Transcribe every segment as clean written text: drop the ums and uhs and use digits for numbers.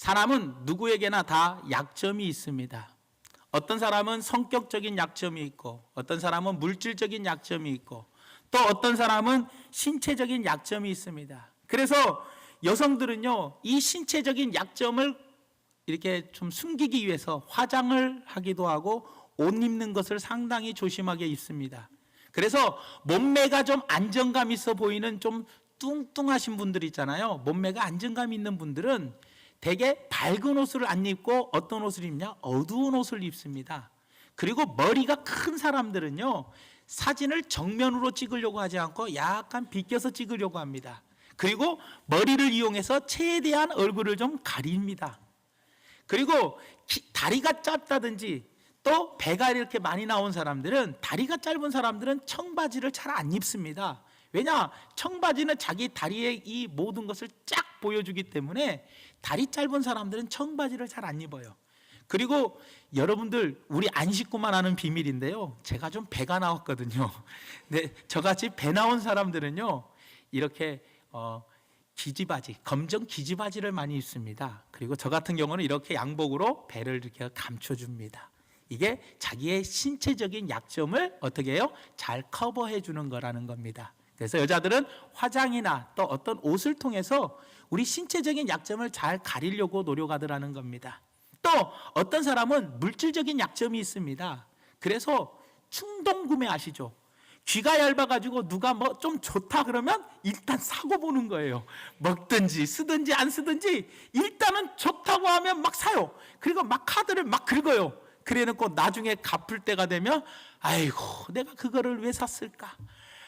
사람은 누구에게나 다 약점이 있습니다. 어떤 사람은 성격적인 약점이 있고, 어떤 사람은 물질적인 약점이 있고, 또 어떤 사람은 신체적인 약점이 있습니다. 그래서 여성들은요, 이 신체적인 약점을 이렇게 좀 숨기기 위해서 화장을 하기도 하고 옷 입는 것을 상당히 조심하게 입습니다. 그래서 몸매가 좀 안정감 있어 보이는 좀 뚱뚱하신 분들 있잖아요. 몸매가 안정감 있는 분들은 되게 밝은 옷을 안 입고 어떤 옷을 입냐? 어두운 옷을 입습니다. 그리고 머리가 큰 사람들은요, 사진을 정면으로 찍으려고 하지 않고 약간 비껴서 찍으려고 합니다. 그리고 머리를 이용해서 최대한 얼굴을 좀 가립니다. 그리고 다리가 짧다든지 또 배가 이렇게 많이 나온 사람들은, 다리가 짧은 사람들은 청바지를 잘 안 입습니다. 왜냐? 청바지는 자기 다리의 이 모든 것을 쫙 보여주기 때문에 다리 짧은 사람들은 청바지를 잘 안 입어요. 그리고 여러분들, 우리 안 식구만 아는 비밀인데요, 제가 좀 배가 나왔거든요. 근데 저같이 배 나온 사람들은요, 이렇게 기지바지, 검정 기지바지를 많이 입습니다. 그리고 저 같은 경우는 이렇게 양복으로 배를 이렇게 감춰줍니다. 이게 자기의 신체적인 약점을 어떻게 해요? 잘 커버해 주는 거라는 겁니다. 그래서 여자들은 화장이나 또 어떤 옷을 통해서 우리 신체적인 약점을 잘 가리려고 노력하더라는 겁니다. 또 어떤 사람은 물질적인 약점이 있습니다. 그래서 충동 구매 아시죠? 귀가 얇아가지고 누가 뭐 좀 좋다 그러면 일단 사고 보는 거예요. 먹든지 쓰든지 안 쓰든지 일단은 좋다고 하면 막 사요. 그리고 막 카드를 막 긁어요. 그래놓고 나중에 갚을 때가 되면, 아이고 내가 그거를 왜 샀을까,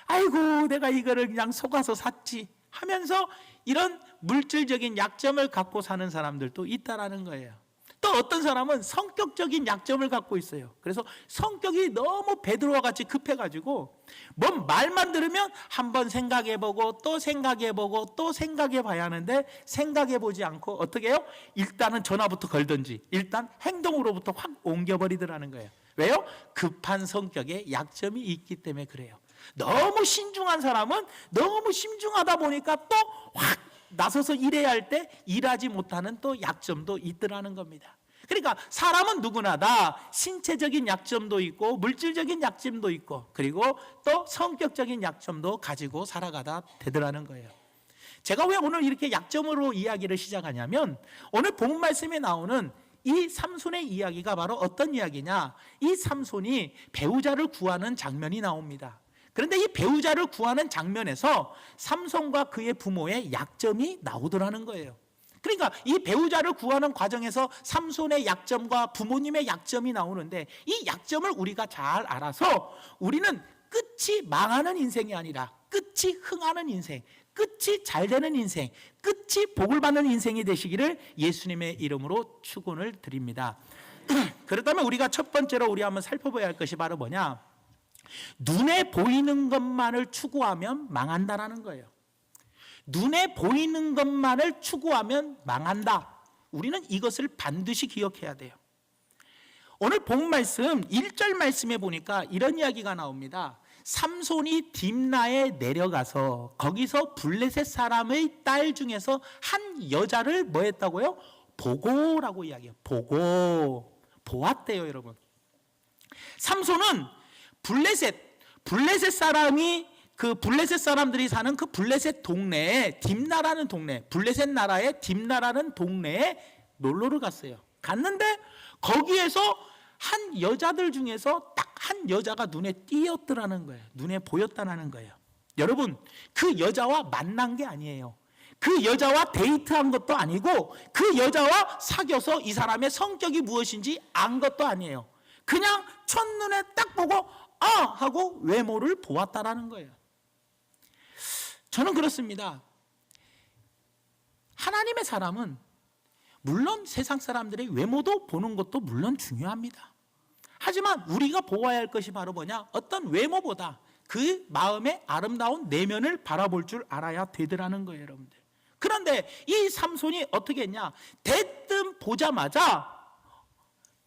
아이고 내가 이거를 그냥 속아서 샀지 하면서 이런 물질적인 약점을 갖고 사는 사람들도 있다라는 거예요. 또 어떤 사람은 성격적인 약점을 갖고 있어요. 그래서 성격이 너무 베드로와 같이 급해가지고 뭔 말만 들으면 한번 생각해보고 또 생각해보고 또 생각해봐야 하는데, 생각해보지 않고 어떻게 해요? 일단은 전화부터 걸든지 일단 행동으로부터 확 옮겨버리더라는 거예요. 왜요? 급한 성격에 약점이 있기 때문에 그래요. 너무 신중한 사람은 너무 신중하다 보니까 또 확 나서서 일해야 할 때 일하지 못하는 또 약점도 있더라는 겁니다. 그러니까 사람은 누구나 다 신체적인 약점도 있고 물질적인 약점도 있고 그리고 또 성격적인 약점도 가지고 살아가다 되더라는 거예요. 제가 왜 오늘 이렇게 약점으로 이야기를 시작하냐면, 오늘 본문 말씀에 나오는 이 삼손의 이야기가 바로 어떤 이야기냐, 이 삼손이 배우자를 구하는 장면이 나옵니다. 그런데 이 배우자를 구하는 장면에서 삼손과 그의 부모의 약점이 나오더라는 거예요. 그러니까 이 배우자를 구하는 과정에서 삼손의 약점과 부모님의 약점이 나오는데, 이 약점을 우리가 잘 알아서 우리는 끝이 망하는 인생이 아니라 끝이 흥하는 인생, 끝이 잘 되는 인생, 끝이 복을 받는 인생이 되시기를 예수님의 이름으로 축원을 드립니다. 그렇다면 우리가 첫 번째로 우리 한번 살펴봐야 할 것이 바로 뭐냐, 눈에 보이는 것만을 추구하면 망한다라는 거예요. 눈에 보이는 것만을 추구하면 망한다. 우리는 이것을 반드시 기억해야 돼요. 오늘 본 말씀 1절 말씀에 보니까 이런 이야기가 나옵니다. 삼손이 딥나에 내려가서 거기서 블레셋 사람의 딸 중에서 한 여자를 뭐 했다고요? 보고라고 이야기해요. 보았대요, 여러분. 삼손은 블레셋 사람이, 그 블레셋 사람들이 사는 그 블레셋 동네에, 딥나라는 동네, 블레셋 나라의 딥나라는 동네에 놀러를 갔어요. 갔는데 거기에서 한 여자들 중에서 딱 한 여자가 눈에 띄었더라는 거예요. 눈에 보였다는 거예요. 여러분, 그 여자와 만난 게 아니에요. 그 여자와 데이트한 것도 아니고 그 여자와 사귀어서 이 사람의 성격이 무엇인지 안 것도 아니에요. 그냥 첫눈에 딱 보고 하고 외모를 보았다라는 거예요. 저는 그렇습니다. 하나님의 사람은 물론 세상 사람들의 외모도 보는 것도 물론 중요합니다. 하지만 우리가 보아야 할 것이 바로 뭐냐, 어떤 외모보다 그 마음의 아름다운 내면을 바라볼 줄 알아야 되더라는 거예요, 여러분들. 그런데 이 삼손이 어떻게 했냐, 대뜸 보자마자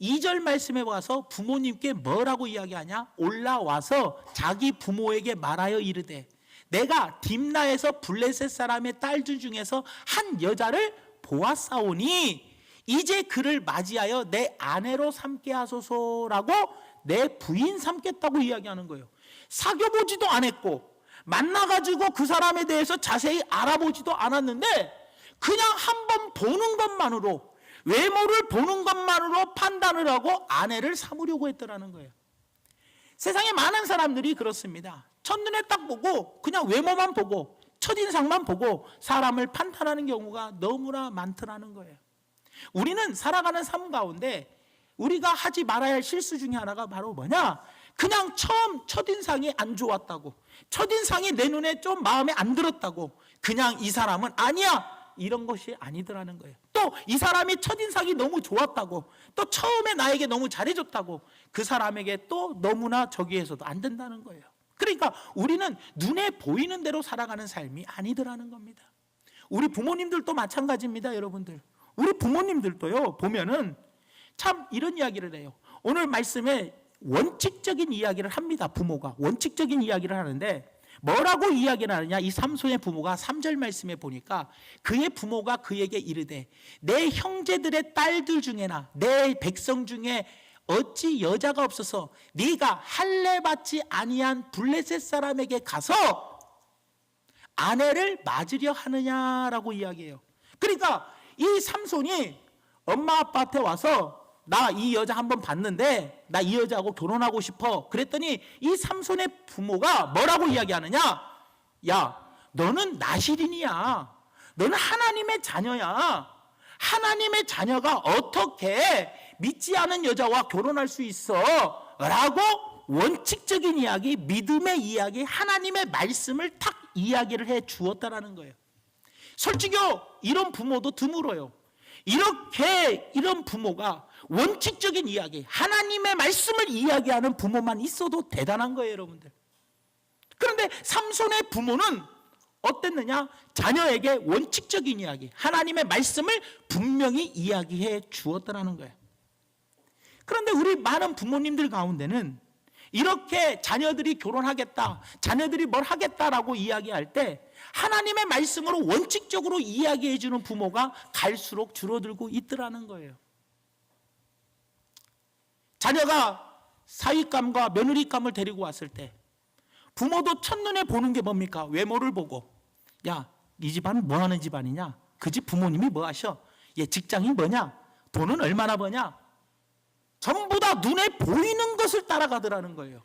2절 말씀에 와서 부모님께 뭐라고 이야기하냐, 올라와서 자기 부모에게 말하여 이르되 내가 딥나에서 블레셋 사람의 딸들 중에서 한 여자를 보았사오니 이제 그를 맞이하여 내 아내로 삼게 하소서라고 내 부인 삼겠다고 이야기하는 거예요. 사귀어보지도 않았고 만나가지고 그 사람에 대해서 자세히 알아보지도 않았는데 그냥 한번 보는 것만으로, 외모를 보는 것만으로 판단을 하고 아내를 삼으려고 했더라는 거예요. 세상에 많은 사람들이 그렇습니다. 첫눈에 딱 보고 그냥 외모만 보고 첫인상만 보고 사람을 판단하는 경우가 너무나 많더라는 거예요. 우리는 살아가는 삶 가운데 우리가 하지 말아야 할 실수 중에 하나가 바로 뭐냐? 그냥 처음 첫인상이 안 좋았다고, 첫인상이 내 눈에 좀 마음에 안 들었다고 그냥 이 사람은 아니야, 이런 것이 아니더라는 거예요. 또 이 사람이 첫인상이 너무 좋았다고, 또 처음에 나에게 너무 잘해줬다고 그 사람에게 또 너무나 저기 해서도 안 된다는 거예요. 그러니까 우리는 눈에 보이는 대로 살아가는 삶이 아니더라는 겁니다. 우리 부모님들도 마찬가지입니다, 여러분들. 우리 부모님들도요, 보면은 참 이런 이야기를 해요. 오늘 말씀에 원칙적인 이야기를 합니다. 부모가 원칙적인 이야기를 하는데 뭐라고 이야기를 하느냐? 이 삼손의 부모가 3절 말씀에 보니까 그의 부모가 그에게 이르되 내 형제들의 딸들 중에나 내 백성 중에 어찌 여자가 없어서 네가 할례 받지 아니한 블레셋 사람에게 가서 아내를 맞으려 하느냐라고 이야기해요. 그러니까 이 삼손이 엄마 아빠한테 와서 나 이 여자 한번 봤는데 나 이 여자하고 결혼하고 싶어 그랬더니 이 삼손의 부모가 뭐라고 이야기하느냐? 야, 너는 나실인이야. 너는 하나님의 자녀야. 하나님의 자녀가 어떻게 믿지 않은 여자와 결혼할 수 있어? 라고 원칙적인 이야기, 믿음의 이야기, 하나님의 말씀을 탁 이야기를 해 주었다라는 거예요. 솔직히 이런 부모도 드물어요. 이런 부모가 원칙적인 이야기, 하나님의 말씀을 이야기하는 부모만 있어도 대단한 거예요, 여러분들. 그런데 삼손의 부모는 어땠느냐? 자녀에게 원칙적인 이야기, 하나님의 말씀을 분명히 이야기해 주었다는 거예요. 그런데 우리 많은 부모님들 가운데는 이렇게 자녀들이 결혼하겠다, 자녀들이 뭘 하겠다라고 이야기할 때 하나님의 말씀으로 원칙적으로 이야기해 주는 부모가 갈수록 줄어들고 있더라는 거예요. 자녀가 사윗감과 며느리감을 데리고 왔을 때 부모도 첫눈에 보는 게 뭡니까? 외모를 보고, 야, 네 집안은 뭐 하는 집안이냐? 그 집 부모님이 뭐 하셔? 얘 직장이 뭐냐? 돈은 얼마나 버냐? 전부 다 눈에 보이는 것을 따라가더라는 거예요.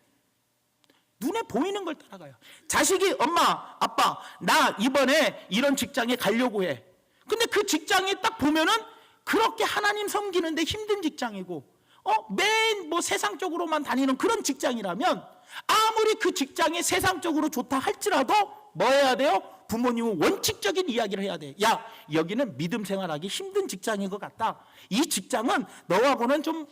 눈에 보이는 걸 따라가요. 자식이 엄마, 아빠, 나 이번에 이런 직장에 가려고 해. 근데 그 직장에 딱 보면은 그렇게 하나님 섬기는데 힘든 직장이고, 맨 뭐 세상적으로만 다니는 그런 직장이라면 아무리 그 직장이 세상적으로 좋다 할지라도 뭐 해야 돼요? 부모님은 원칙적인 이야기를 해야 돼. 야, 여기는 믿음 생활하기 힘든 직장인 것 같다. 이 직장은 너하고는 좀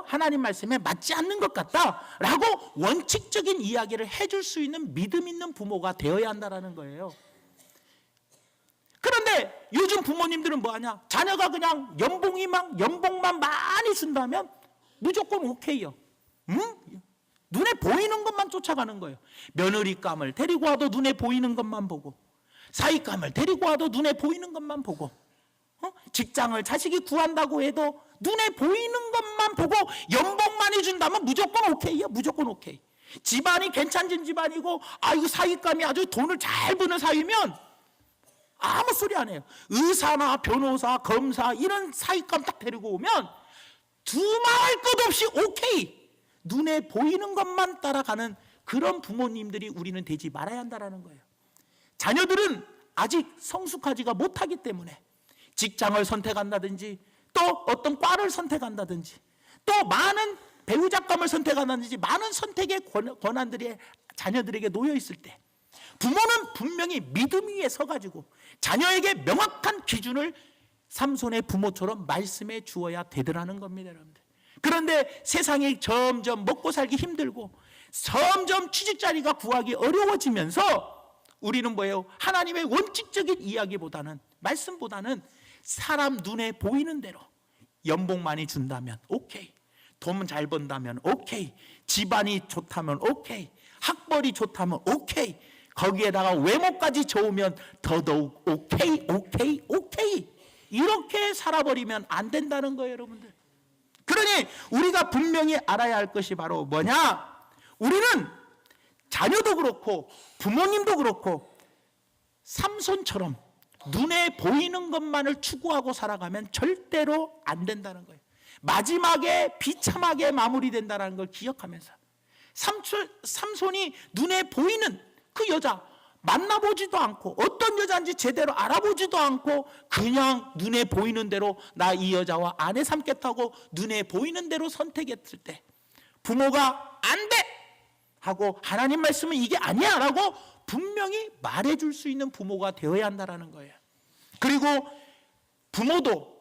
하나님 말씀에 맞지 않는 것 같다 라고 원칙적인 이야기를 해줄 수 있는 믿음 있는 부모가 되어야 한다는 거예요. 그런데 요즘 부모님들은 뭐하냐? 자녀가 그냥 연봉만 많이 준다면 무조건 오케이요. 눈에 보이는 것만 쫓아가는 거예요. 며느리감을 데리고 와도 눈에 보이는 것만 보고, 사위감을 데리고 와도 눈에 보이는 것만 보고, 직장을 자식이 구한다고 해도 눈에 보이는 것만 보고 연봉 많이 준다면 무조건 오케이야. 무조건 오케이. 집안이 괜찮은 집안이고 이거 사위감이 아주 돈을 잘 버는 사위면 아무 소리 안 해요. 의사나 변호사, 검사 이런 사위감 딱 데리고 오면 두말할 것 없이 오케이. 눈에 보이는 것만 따라가는 그런 부모님들이 우리는 되지 말아야 한다는 거예요. 자녀들은 아직 성숙하지가 못하기 때문에 직장을 선택한다든지 또 어떤 과를 선택한다든지 또 많은 배우자감을 선택한다든지 많은 선택의 권한들이 자녀들에게 놓여 있을 때 부모는 분명히 믿음 위에 서가지고 자녀에게 명확한 기준을 삼손의 부모처럼 말씀해 주어야 되더라는 겁니다, 여러분들. 그런데 세상이 점점 먹고 살기 힘들고 점점 취직자리가 구하기 어려워지면서 우리는 뭐예요? 하나님의 원칙적인 이야기보다는, 말씀보다는 사람 눈에 보이는 대로 연봉 많이 준다면 오케이, 돈 잘 번다면 오케이, 집안이 좋다면 오케이, 학벌이 좋다면 오케이, 거기에다가 외모까지 좋으면 더더욱 오케이. 이렇게 살아버리면 안 된다는 거예요, 여러분들. 그러니 우리가 분명히 알아야 할 것이 바로 뭐냐? 우리는 자녀도 그렇고 부모님도 그렇고 삼손처럼 눈에 보이는 것만을 추구하고 살아가면 절대로 안 된다는 거예요. 마지막에 비참하게 마무리된다는 걸 기억하면서 삼손이 눈에 보이는 그 여자 만나보지도 않고 어떤 여자인지 제대로 알아보지도 않고 그냥 눈에 보이는 대로 나 이 여자와 아내 삼겠다고 눈에 보이는 대로 선택했을 때 부모가 안 돼! 하고 하나님 말씀은 이게 아니야 라고 분명히 말해줄 수 있는 부모가 되어야 한다는 거예요. 그리고 부모도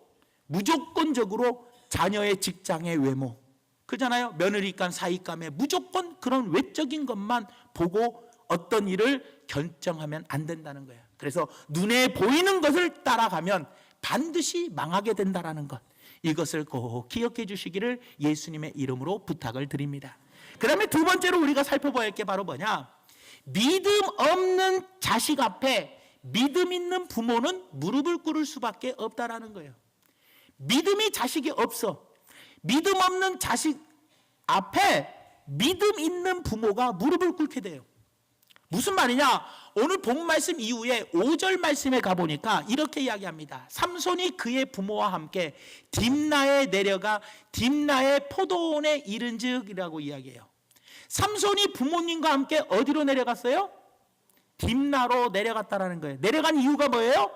무조건적으로 자녀의 직장의 외모, 그잖아요. 며느리감, 사위감에 무조건 그런 외적인 것만 보고 어떤 일을 결정하면 안 된다는 거예요. 그래서 눈에 보이는 것을 따라가면 반드시 망하게 된다는 것, 이것을 꼭 기억해 주시기를 예수님의 이름으로 부탁을 드립니다. 그 다음에 두 번째로 우리가 살펴봐야 할 게 바로 뭐냐? 믿음 없는 자식 앞에 믿음 있는 부모는 무릎을 꿇을 수밖에 없다라는 거예요. 믿음이 자식이 없어. 믿음 없는 자식 앞에 믿음 있는 부모가 무릎을 꿇게 돼요. 무슨 말이냐? 오늘 본 말씀 이후에 5절 말씀에 가보니까 이렇게 이야기합니다. 삼손이 그의 부모와 함께 딥나에 내려가 딥나의 포도원에 이른즉이라고 이야기해요. 삼손이 부모님과 함께 어디로 내려갔어요? 딥나로 내려갔다는 거예요. 내려간 이유가 뭐예요?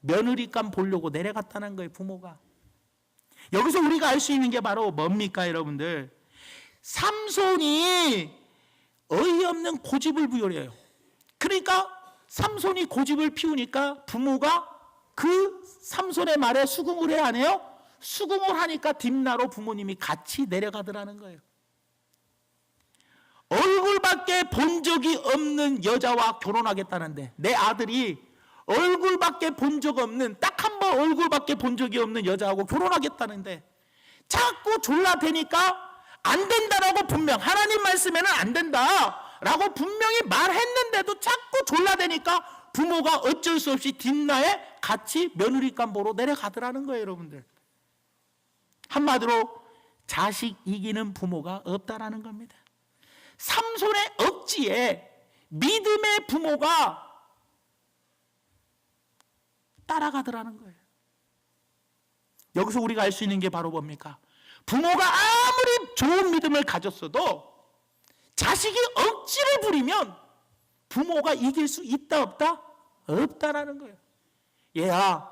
며느리감 보려고 내려갔다는 거예요, 부모가. 여기서 우리가 알 수 있는 게 바로 뭡니까, 여러분들? 삼손이 어이없는 고집을 부려요. 그러니까 삼손이 고집을 피우니까 부모가 그 삼손의 말에 수긍을 해야 하네요. 수긍을 하니까 딥나로 부모님이 같이 내려가더라는 거예요. 얼굴밖에 본 적이 없는 여자와 결혼하겠다는데, 내 아들이 얼굴밖에 본 적 없는, 딱 한 번 얼굴밖에 본 적이 없는 여자하고 결혼하겠다는데 자꾸 졸라대니까 안 된다라고 분명, 하나님 말씀에는 안 된다라고 분명히 말했는데도 자꾸 졸라대니까 부모가 어쩔 수 없이 딥나에 같이 며느리감 보러 내려가더라는 거예요, 여러분들. 한마디로 자식 이기는 부모가 없다라는 겁니다. 삼손의 억지에 믿음의 부모가 따라가더라는 거예요. 여기서 우리가 알 수 있는 게 바로 뭡니까? 부모가 아무리 좋은 믿음을 가졌어도 자식이 억지를 부리면 부모가 이길 수 있다 없다? 없다라는 거예요. 얘야,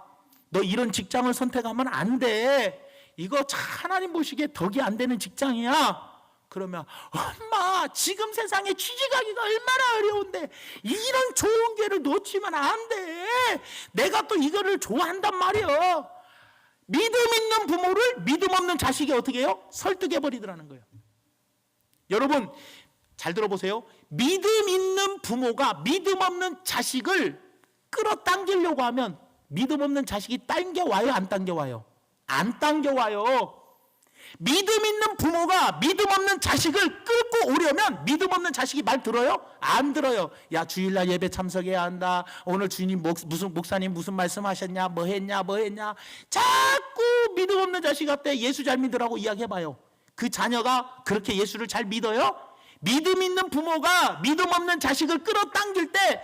너 이런 직장을 선택하면 안 돼. 이거 하나님 보시기에 덕이 안 되는 직장이야. 그러면 엄마, 지금 세상에 취직하기가 얼마나 어려운데 이런 좋은 기회를 놓치면 안 돼. 내가 또 이거를 좋아한단 말이야. 믿음 있는 부모를 믿음 없는 자식이 어떻게 해요? 설득해버리더라는 거예요. 여러분 잘 들어보세요. 믿음 있는 부모가 믿음 없는 자식을 끌어당기려고 하면 믿음 없는 자식이 당겨와요, 안 당겨와요? 안 당겨와요. 믿음 있는 부모가 믿음 없는 자식을 끌고 오려면 믿음 없는 자식이 말 들어요? 안 들어요. 야, 주일날 예배 참석해야 한다. 오늘 주님 무슨 목사님 무슨 말씀하셨냐? 뭐 했냐? 자꾸 믿음 없는 자식한테 예수 잘 믿으라고 이야기해봐요. 그 자녀가 그렇게 예수를 잘 믿어요? 믿음 있는 부모가 믿음 없는 자식을 끌어당길 때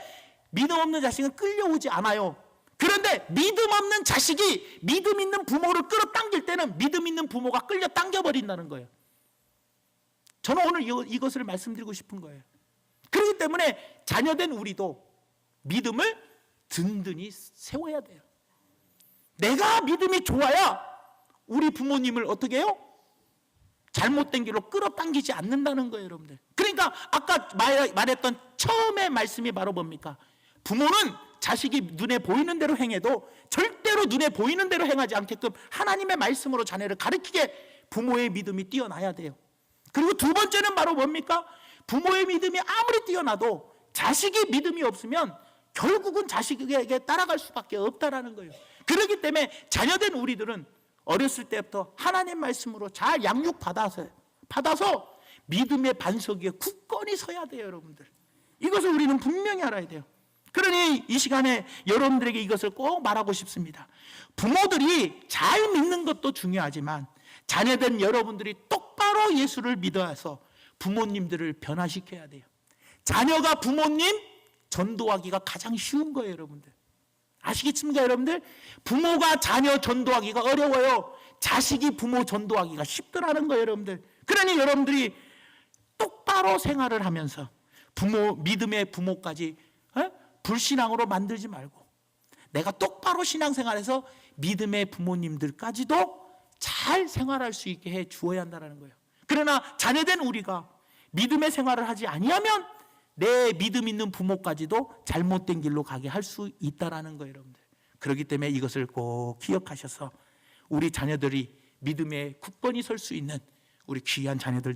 믿음 없는 자식은 끌려오지 않아요. 그런데 믿음 없는 자식이 믿음 있는 부모를 끌어당길 때는 믿음 있는 부모가 끌려 당겨버린다는 거예요. 저는 오늘 이것을 말씀드리고 싶은 거예요. 그렇기 때문에 자녀된 우리도 믿음을 든든히 세워야 돼요. 내가 믿음이 좋아야 우리 부모님을 어떻게 해요? 잘못된 길로 끌어당기지 않는다는 거예요, 여러분들. 그러니까 아까 말했던 처음의 말씀이 바로 뭡니까? 부모는 자식이 눈에 보이는 대로 행해도 절대로 눈에 보이는 대로 행하지 않게끔 하나님의 말씀으로 자녀를 가르치게 부모의 믿음이 뛰어나야 돼요. 그리고 두 번째는 바로 뭡니까? 부모의 믿음이 아무리 뛰어나도 자식이 믿음이 없으면 결국은 자식에게 따라갈 수밖에 없다라는 거예요. 그렇기 때문에 자녀된 우리들은 어렸을 때부터 하나님 말씀으로 잘 양육받아서 믿음의 반석 위에 굳건히 서야 돼요, 여러분들. 이것을 우리는 분명히 알아야 돼요. 그러니 이 시간에 여러분들에게 이것을 꼭 말하고 싶습니다. 부모들이 잘 믿는 것도 중요하지만 자녀된 여러분들이 똑바로 예수를 믿어서 부모님들을 변화시켜야 돼요. 자녀가 부모님 전도하기가 가장 쉬운 거예요, 여러분들. 아시겠습니까, 여러분들? 부모가 자녀 전도하기가 어려워요. 자식이 부모 전도하기가 쉽더라는 거예요, 여러분들. 그러니 여러분들이 똑바로 생활을 하면서 부모, 믿음의 부모까지 불신앙으로 만들지 말고 내가 똑바로 신앙생활해서 믿음의 부모님들까지도 잘 생활할 수 있게 해 주어야 한다는 거예요. 그러나 자녀된 우리가 믿음의 생활을 하지 아니하면 내 믿음 있는 부모까지도 잘못된 길로 가게 할 수 있다는 거예요, 여러분들. 그렇기 때문에 이것을 꼭 기억하셔서 우리 자녀들이 믿음의 굳건히 설 수 있는 우리 귀한 자녀들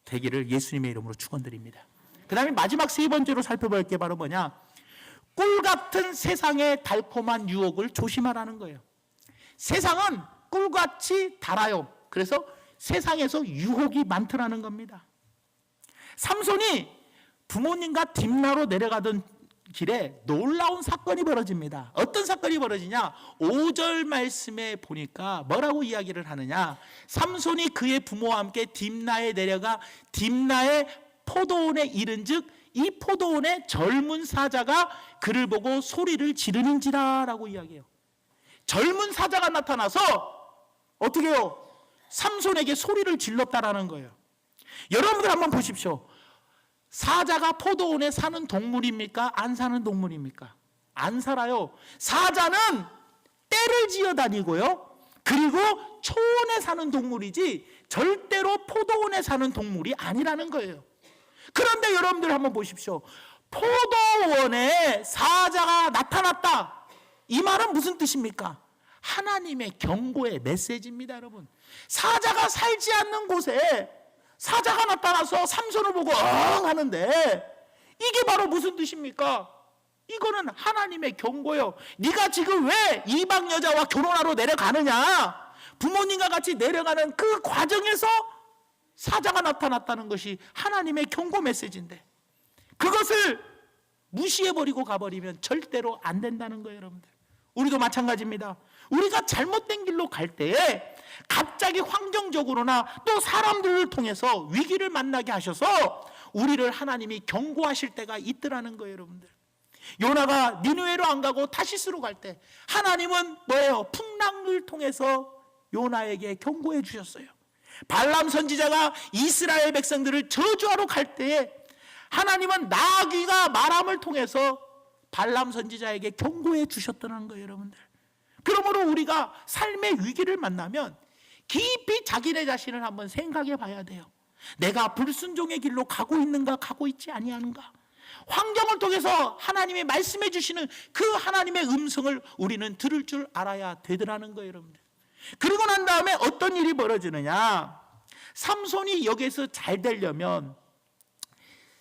되기를 예수님의 이름으로 축원드립니다. 그 다음에 마지막 세 번째로 살펴볼 게 바로 뭐냐? 꿀 같은 세상의 달콤한 유혹을 조심하라는 거예요. 세상은 꿀같이 달아요. 그래서 세상에서 유혹이 많더라는 겁니다. 삼손이 부모님과 딥나로 내려가던 길에 놀라운 사건이 벌어집니다. 어떤 사건이 벌어지냐? 5절 말씀에 보니까 뭐라고 이야기를 하느냐? 삼손이 그의 부모와 함께 딥나에 내려가 딥나의 포도원에 이른즉 이 포도원에 젊은 사자가 그를 보고 소리를 지르는지라 라고 이야기해요. 젊은 사자가 나타나서 어떻게 해요? 삼손에게 소리를 질렀다라는 거예요. 여러분들 한번 보십시오. 사자가 포도원에 사는 동물입니까? 안 사는 동물입니까? 안 살아요. 사자는 떼를 지어 다니고요. 그리고 초원에 사는 동물이지 절대로 포도원에 사는 동물이 아니라는 거예요. 그런데 여러분들 한번 보십시오. 포도원에 사자가 나타났다. 이 말은 무슨 뜻입니까? 하나님의 경고의 메시지입니다, 여러분. 사자가 살지 않는 곳에 사자가 나타나서 삼손을 보고 엉 하는데 이게 바로 무슨 뜻입니까? 이거는 하나님의 경고요. 네가 지금 왜 이방 여자와 결혼하러 내려가느냐? 부모님과 같이 내려가는 그 과정에서 사자가 나타났다는 것이 하나님의 경고 메시지인데 그것을 무시해버리고 가버리면 절대로 안 된다는 거예요, 여러분들. 우리도 마찬가지입니다. 우리가 잘못된 길로 갈 때에 갑자기 환경적으로나 또 사람들을 통해서 위기를 만나게 하셔서 우리를 하나님이 경고하실 때가 있더라는 거예요, 여러분들. 요나가 니느웨로 안 가고 타시스로 갈 때 하나님은 뭐예요? 풍랑을 통해서 요나에게 경고해 주셨어요. 발람 선지자가 이스라엘 백성들을 저주하러 갈 때에 하나님은 나귀가 말함을 통해서 발람 선지자에게 경고해 주셨다는 거예요, 여러분들. 그러므로 우리가 삶의 위기를 만나면 깊이 자기네 자신을 한번 생각해 봐야 돼요. 내가 불순종의 길로 가고 있는가, 가고 있지 아니하는가. 환경을 통해서 하나님이 말씀해 주시는 그 하나님의 음성을 우리는 들을 줄 알아야 되더라는 거예요, 여러분들. 그리고 난 다음에 어떤 일이 벌어지느냐? 삼손이 여기에서 잘 되려면,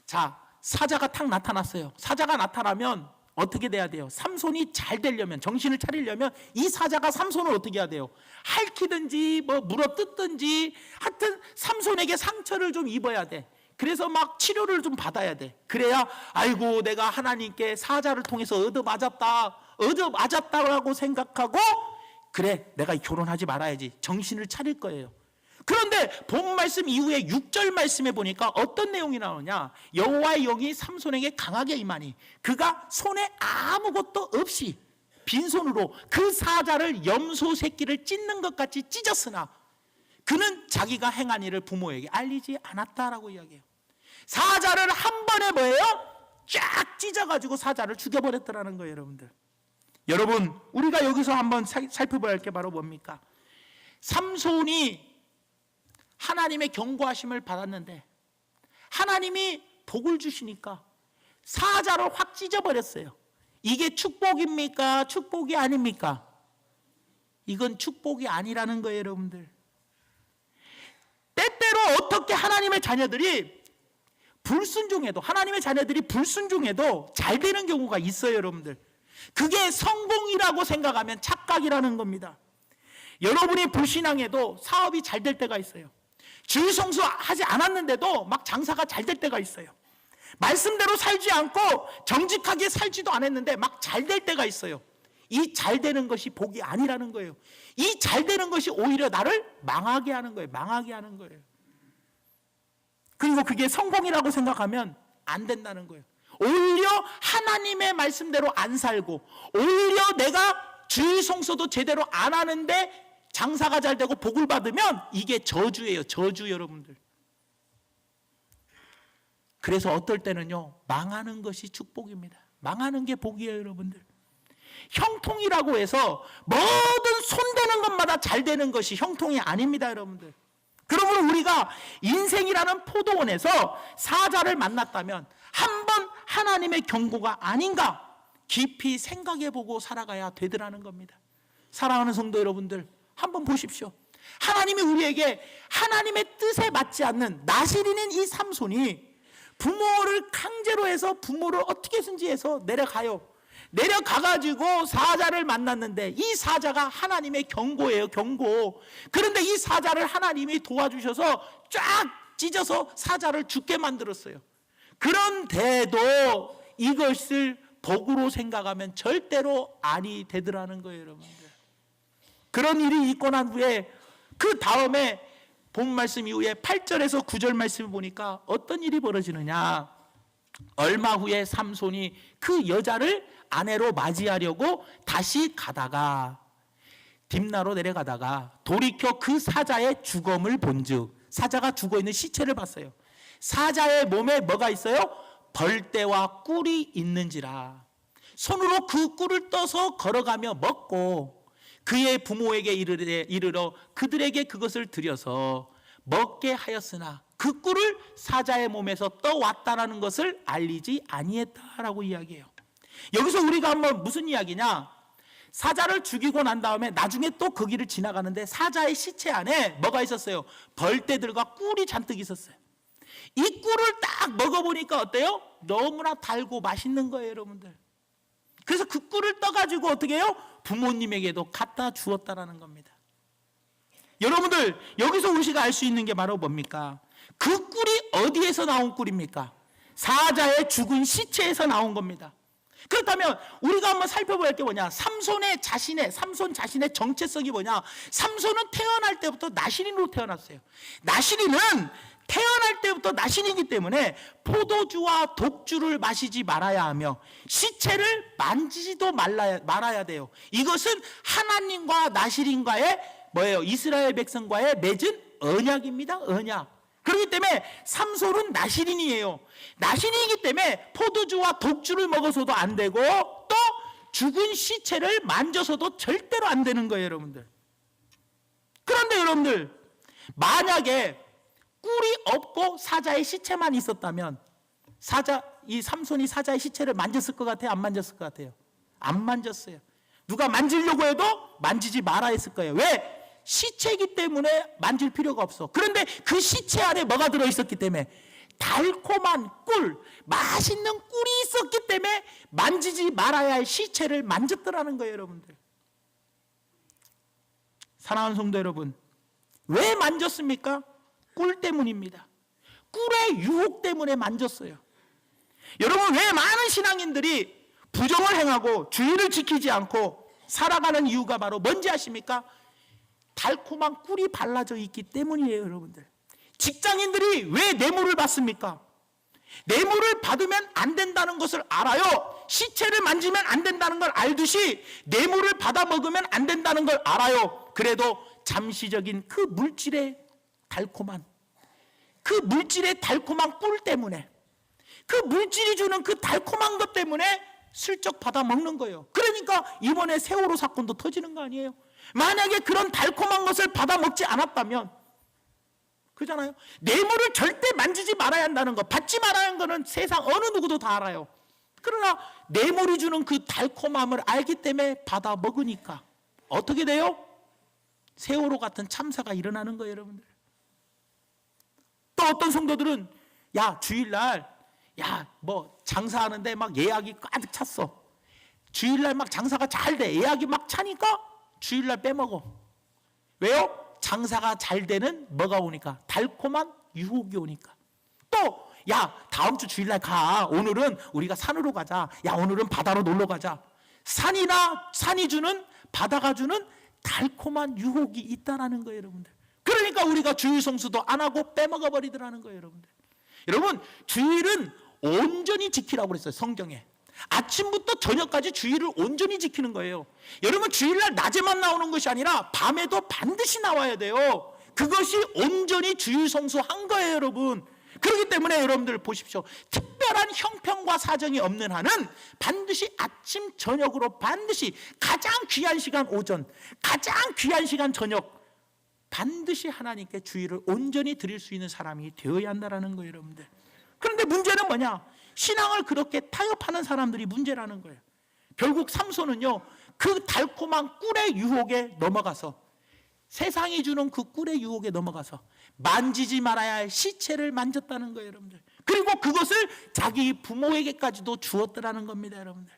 자, 사자가 탁 나타났어요. 사자가 나타나면 어떻게 돼야 돼요? 삼손이 잘 되려면, 정신을 차리려면 이 사자가 삼손을 어떻게 해야 돼요? 핥히든지 뭐 물어뜯든지 하여튼 삼손에게 상처를 좀 입어야 돼. 그래서 막 치료를 좀 받아야 돼. 그래야 아이고 내가 하나님께 사자를 통해서 얻어맞았다라고 생각하고 그래 내가 결혼하지 말아야지 정신을 차릴 거예요. 그런데 본 말씀 이후에 6절 말씀에 보니까 어떤 내용이 나오냐? 여호와의 영이 삼손에게 강하게 임하니 그가 손에 아무것도 없이 빈손으로 그 사자를 염소 새끼를 찢는 것 같이 찢었으나 그는 자기가 행한 일을 부모에게 알리지 않았다라고 이야기해요. 사자를 한 번에 뭐예요? 쫙 찢어가지고 사자를 죽여버렸더라는 거예요, 여러분들. 여러분, 우리가 여기서 한번 살펴봐야 할 게 바로 뭡니까? 삼손이 하나님의 경고하심을 받았는데 하나님이 복을 주시니까 사자를 확 찢어버렸어요. 이게 축복입니까? 축복이 아닙니까? 이건 축복이 아니라는 거예요, 여러분들. 때때로 어떻게 하나님의 자녀들이 불순종해도, 하나님의 자녀들이 불순종해도 잘 되는 경우가 있어요, 여러분들. 그게 성공이라고 생각하면 착각이라는 겁니다. 여러분이 불신앙해도 사업이 잘 될 때가 있어요. 주일 성수하지 않았는데도 막 장사가 잘 될 때가 있어요. 말씀대로 살지 않고 정직하게 살지도 않았는데 막 잘 될 때가 있어요. 이 잘 되는 것이 복이 아니라는 거예요. 이 잘 되는 것이 오히려 나를 망하게 하는 거예요. 망하게 하는 거예요. 그리고 그게 성공이라고 생각하면 안 된다는 거예요. 오히려 하나님의 말씀대로 안 살고, 오히려 내가 주일 성수도 제대로 안 하는데 장사가 잘 되고 복을 받으면 이게 저주예요. 저주, 여러분들. 그래서 어떨 때는요, 망하는 것이 축복입니다. 망하는 게 복이에요, 여러분들. 형통이라고 해서 모든 손대는 것마다 잘 되는 것이 형통이 아닙니다, 여러분들. 그러므로 우리가 인생이라는 포도원에서 사자를 만났다면 한 번 하나님의 경고가 아닌가 깊이 생각해보고 살아가야 되더라는 겁니다. 사랑하는 성도 여러분들, 한번 보십시오. 하나님이 우리에게 하나님의 뜻에 맞지 않는 나실인인 이 삼손이 부모를 강제로 해서 부모를 어떻게든지 해서 내려가요. 내려가가지고 사자를 만났는데 이 사자가 하나님의 경고예요, 경고. 그런데 이 사자를 하나님이 도와주셔서 쫙 찢어서 사자를 죽게 만들었어요. 그런데도 이것을 복으로 생각하면 절대로 아니 되더라는 거예요, 여러분들. 그런 일이 있고 난 후에 그 다음에 본 말씀 이후에 8절에서 9절 말씀을 보니까 어떤 일이 벌어지느냐. 얼마 후에 삼손이 그 여자를 아내로 맞이하려고 다시 가다가 딥나로 내려가다가 돌이켜 그 사자의 죽음을 본즉, 사자가 죽어있는 시체를 봤어요. 사자의 몸에 뭐가 있어요? 벌떼와 꿀이 있는지라 손으로 그 꿀을 떠서 걸어가며 먹고 그의 부모에게 이르러 그들에게 그것을 드려서 먹게 하였으나 그 꿀을 사자의 몸에서 떠왔다라는 것을 알리지 아니했다라고 이야기해요. 여기서 우리가 한번 무슨 이야기냐, 사자를 죽이고 난 다음에 나중에 또 그 길을 지나가는데 사자의 시체 안에 뭐가 있었어요? 벌떼들과 꿀이 잔뜩 있었어요. 이 꿀을 딱 먹어보니까 어때요? 너무나 달고 맛있는 거예요, 여러분들. 그래서 그 꿀을 떠가지고 어떻게 해요? 부모님에게도 갖다 주었다라는 겁니다. 여러분들, 여기서 우리가 알 수 있는 게 바로 뭡니까? 그 꿀이 어디에서 나온 꿀입니까? 사자의 죽은 시체에서 나온 겁니다. 그렇다면 우리가 한번 살펴볼 게 뭐냐? 삼손 자신의 정체성이 뭐냐? 삼손은 태어날 때부터 나실인으로 태어났어요. 나실인은 태어날 때부터 나실이기 때문에 포도주와 독주를 마시지 말아야 하며 시체를 만지지도 말아야 돼요. 이것은 하나님과 나실인과의 뭐예요? 이스라엘 백성과의 맺은 언약입니다. 언약. 그렇기 때문에 삼손은 나실인이에요. 나실인이기 때문에 포도주와 독주를 먹어서도 안 되고 또 죽은 시체를 만져서도 절대로 안 되는 거예요, 여러분들. 그런데 여러분들, 만약에 꿀이 없고 사자의 시체만 있었다면 이 삼손이 사자의 시체를 만졌을 것 같아요? 안 만졌을 것 같아요? 안 만졌어요. 누가 만지려고 해도 만지지 마라 했을 거예요. 왜? 시체이기 때문에 만질 필요가 없어. 그런데 그 시체 안에 뭐가 들어있었기 때문에, 달콤한 꿀, 맛있는 꿀이 있었기 때문에 만지지 말아야 할 시체를 만졌더라는 거예요, 여러분들. 사랑하는 성도 여러분, 왜 만졌습니까? 꿀 때문입니다. 꿀의 유혹 때문에 만졌어요. 여러분, 왜 많은 신앙인들이 부정을 행하고 주의를 지키지 않고 살아가는 이유가 바로 뭔지 아십니까? 달콤한 꿀이 발라져 있기 때문이에요, 여러분들. 직장인들이 왜 뇌물을 받습니까? 뇌물을 받으면 안 된다는 것을 알아요. 시체를 만지면 안 된다는 걸 알듯이 뇌물을 받아 먹으면 안 된다는 걸 알아요. 그래도 잠시적인 그 물질의 달콤한 꿀 때문에, 그 물질이 주는 그 달콤한 것 때문에 슬쩍 받아 먹는 거예요. 그러니까 이번에 세월호 사건도 터지는 거 아니에요? 만약에 그런 달콤한 것을 받아 먹지 않았다면, 그잖아요. 뇌물을 절대 만지지 말아야 한다는 거, 받지 말아야 하는 거는 세상 어느 누구도 다 알아요. 그러나 뇌물이 주는 그 달콤함을 알기 때문에 받아 먹으니까 어떻게 돼요? 세월호 같은 참사가 일어나는 거예요, 여러분들. 또 어떤 성도들은 주일날 장사하는데 막 예약이 가득 찼어. 주일날 막 장사가 잘 돼. 예약이 막 차니까 주일날 빼먹어. 왜요? 장사가 잘 되는 뭐가 오니까? 달콤한 유혹이 오니까. 또 야, 다음 주 주일날 가. 오늘은 우리가 산으로 가자. 야, 오늘은 바다로 놀러 가자. 산이 주는, 바다가 주는 달콤한 유혹이 있다라는 거예요, 여러분들. 그러니까 우리가 주일 성수도 안 하고 빼먹어 버리더라는 거예요, 여러분들. 여러분, 주일은 온전히 지키라고 그랬어요, 성경에. 아침부터 저녁까지 주일을 온전히 지키는 거예요. 여러분, 주일날 낮에만 나오는 것이 아니라 밤에도 반드시 나와야 돼요. 그것이 온전히 주일 성수한 거예요, 여러분. 그렇기 때문에 여러분들 보십시오. 특별한 형편과 사정이 없는 한은 반드시 아침 저녁으로 반드시 가장 귀한 시간 오전, 가장 귀한 시간 저녁, 반드시 하나님께 주일을 온전히 드릴 수 있는 사람이 되어야 한다는 거예요, 여러분들. 그런데 문제는 뭐냐? 신앙을 그렇게 타협하는 사람들이 문제라는 거예요. 결국 삼손은요, 그 달콤한 꿀의 유혹에 넘어가서, 세상이 주는 그 꿀의 유혹에 넘어가서 만지지 말아야 할 시체를 만졌다는 거예요, 여러분들. 그리고 그것을 자기 부모에게까지도 주었더라는 겁니다, 여러분들.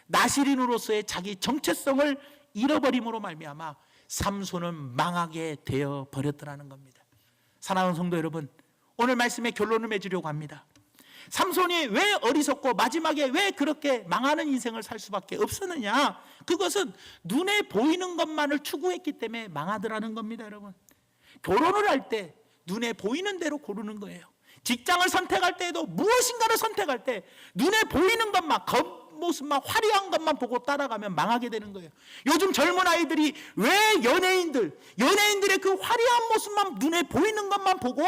나시린으로서의 자기 정체성을 잃어버림으로 말미암아 삼손은 망하게 되어 버렸더라는 겁니다. 사랑하는 성도 여러분, 오늘 말씀의 결론을 맺으려고 합니다. 삼손이 왜 어리석고 마지막에 왜 그렇게 망하는 인생을 살 수밖에 없었느냐? 그것은 눈에 보이는 것만을 추구했기 때문에 망하더라는 겁니다, 여러분. 결혼을 할 때 눈에 보이는 대로 고르는 거예요. 직장을 선택할 때에도 무엇인가를 선택할 때 눈에 보이는 것만, 겉모습만, 화려한 것만 보고 따라가면 망하게 되는 거예요. 요즘 젊은 아이들이 왜 연예인들의 그 화려한 모습만, 눈에 보이는 것만 보고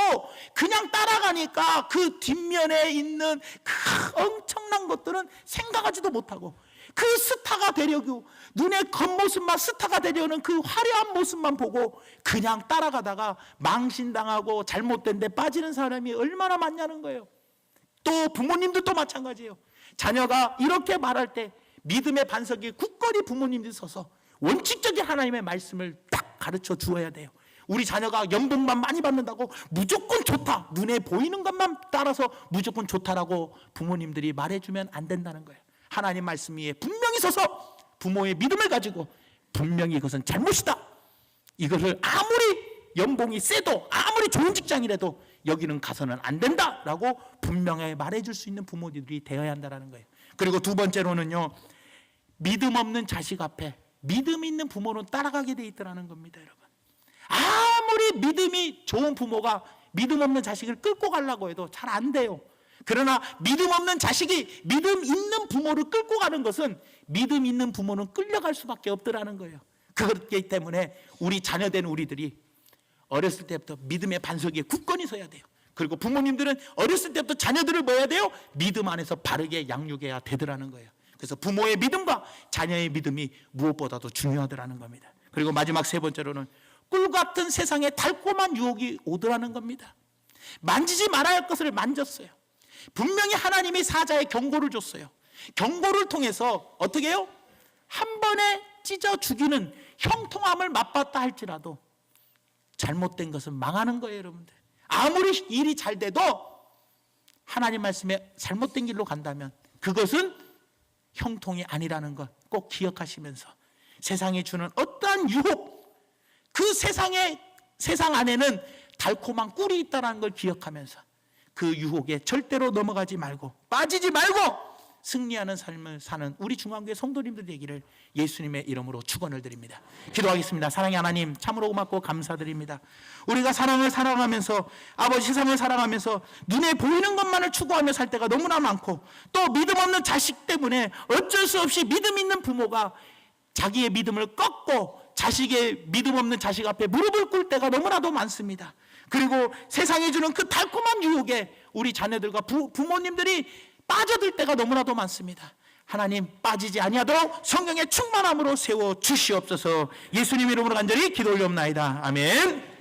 그냥 따라가니까 그 뒷면에 있는 그 엄청난 것들은 생각하지도 못하고, 그 스타가 되려고 눈의 겉모습만 스타가 되려는 그 화려한 모습만 보고 그냥 따라가다가 망신당하고 잘못된 데 빠지는 사람이 얼마나 많냐는 거예요. 또 부모님도 또 마찬가지예요. 자녀가 이렇게 말할 때 믿음의 반석에 굳건히 부모님들이 서서 원칙적인 하나님의 말씀을 딱 가르쳐 주어야 돼요. 우리 자녀가 연봉만 많이 받는다고 무조건 좋다, 눈에 보이는 것만 따라서 무조건 좋다라고 부모님들이 말해주면 안 된다는 거예요. 하나님 말씀 위에 분명히 서서 부모의 믿음을 가지고 분명히 이것은 잘못이다, 이것을 아무리 연봉이 세도 아무리 좋은 직장이라도 여기는 가서는 안 된다라고 분명하게 말해줄 수 있는 부모들이 되어야 한다는 거예요. 그리고 두 번째로는요, 믿음 없는 자식 앞에 믿음 있는 부모는 따라가게 돼 있더라는 겁니다, 여러분. 아무리 믿음이 좋은 부모가 믿음 없는 자식을 끌고 가려고 해도 잘 안 돼요. 그러나 믿음 없는 자식이 믿음 있는 부모를 끌고 가는 것은 믿음 있는 부모는 끌려갈 수밖에 없더라는 거예요. 그렇기 때문에 우리 자녀된 우리들이 어렸을 때부터 믿음의 반석 위에 굳건히 서야 돼요. 그리고 부모님들은 어렸을 때부터 자녀들을 뭐 해야 돼요? 믿음 안에서 바르게 양육해야 되더라는 거예요. 그래서 부모의 믿음과 자녀의 믿음이 무엇보다도 중요하더라는 겁니다. 그리고 마지막 세 번째로는 꿀 같은 세상에 달콤한 유혹이 오더라는 겁니다. 만지지 말아야 할 것을 만졌어요. 분명히 하나님이 사자의 경고를 줬어요. 경고를 통해서 어떻게 해요? 한 번에 찢어 죽이는 형통함을 맛봤다 할지라도 잘못된 것은 망하는 거예요, 여러분들. 아무리 일이 잘 돼도 하나님 말씀에 잘못된 길로 간다면 그것은 형통이 아니라는 것 꼭 기억하시면서 세상이 주는 어떠한 유혹, 그 세상 안에는 달콤한 꿀이 있다는 걸 기억하면서 그 유혹에 절대로 넘어가지 말고 빠지지 말고 승리하는 삶을 사는 우리 중앙교회 성도님들 되기를 예수님의 이름으로 축원을 드립니다. 기도하겠습니다. 사랑의 하나님, 참으로 고맙고 감사드립니다. 우리가 사랑을 사랑하면서, 아버지 세상을 사랑하면서 눈에 보이는 것만을 추구하며 살 때가 너무나 많고, 또 믿음 없는 자식 때문에 어쩔 수 없이 믿음 있는 부모가 자기의 믿음을 꺾고 자식의 믿음 없는 자식 앞에 무릎을 꿇을 때가 너무나도 많습니다. 그리고 세상이 주는 그 달콤한 유혹에 우리 자녀들과 부모님들이 빠져들 때가 너무나도 많습니다. 하나님, 빠지지 아니하도록 성령의 충만함으로 세워 주시옵소서. 예수님 이름으로 간절히 기도 올려옵나이다. 아멘.